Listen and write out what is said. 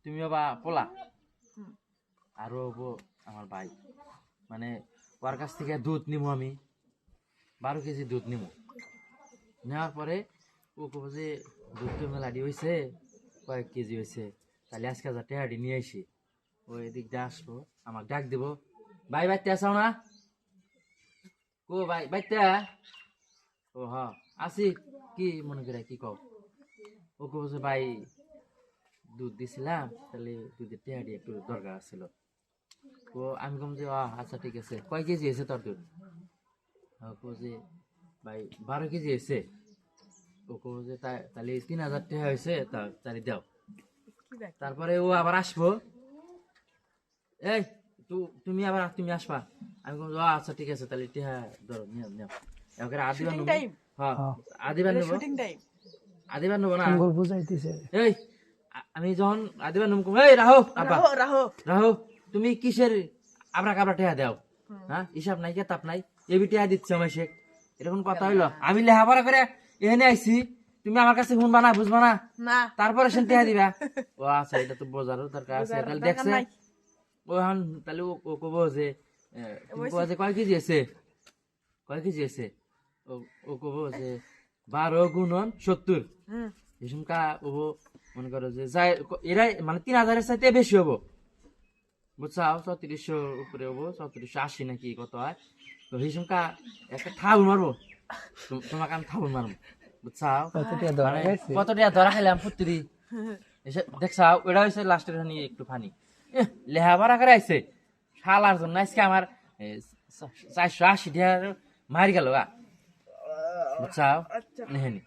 তুমি বাবা পোলা আর হবো আমার ভাই মানে ওর কাছ থেকে দুধ নিবো আমি 12 কেজি দুধ নিবো নেওয়ার পরে ও কব যে দুধ তো মেলাডি হয়েছে কয়েক কেজি হয়েছে তাহলে আজকে টেহাডি নিয়ে আসি ও এদিক দিয়ে আসবো আমাকে ডাক দিব ভাই বাইতে আসাও না ও ভাই বাইতে ও হ আসি কি মনে করে কি কও ও কব যে ভাই দুধ দিছিলাম তাহলে দুধের টেহাডি একটু দরকার ছিল তো আমি কম যে আচ্ছা ঠিক আছে কয় কেজি হয়েছে তোর দুধ যে ভাই 12 কেজি হয়েছে ও কব যে তাহলে 3000 টাকা হয়েছে তাহলে দাও তারপরে ও আবার আসবো এই তুমি আসবা আমি কম আচ্ছা ঠিক আছে তাহলে টিহা ধরো নিও এবার আদিবার নেবো হ্যাঁ আদিবার নেবো আদিবার নেবো না বুঝাইতেছে এই আমি যখন আদিবার নেবো এই রাহো রাহো তুমি কিসের আবরা কাবরা টেহা দাও হ্যাঁ হিসাব নাই কেতাব নাই এবি টেহা দিচ্ছে আমার শেখ এরকম কথা হইলো আমি লেহাপড়া করে এখানে আইছি তুমি আমার কাছে শুনবা না বুঝবা না তারপরে সেন টেহা দিবা ও আচ্ছা এটা তো বোঝারও দরকার আছে তাহলে দেখছে ও এখন তাহলে ও কব যে তুমি কব যে কয় কেজি আছে ও কব যে 12 গুণন 70 এসমকা ও মনে করো যে যায় এরাই মানে 3000 চাইতে বেশি হবো বুঝছাও 3400 উপরে হবো 3480 নাকি কত হয় তো হিসমকা একটা থাবুন মারবো তোমাকে আমি থাবুন মারবো বুঝছাও কত টাকা ধরা খাইলাম ফুত্তিরি এসে দেখছাও ওটা হয়েছে লাস্টের নিয়ে একটু ফানি লেহাপড়া করে আইছে শালার জন্য আজকে আমার 480 টাকা মারি গেল বুঝছাও নেহেনি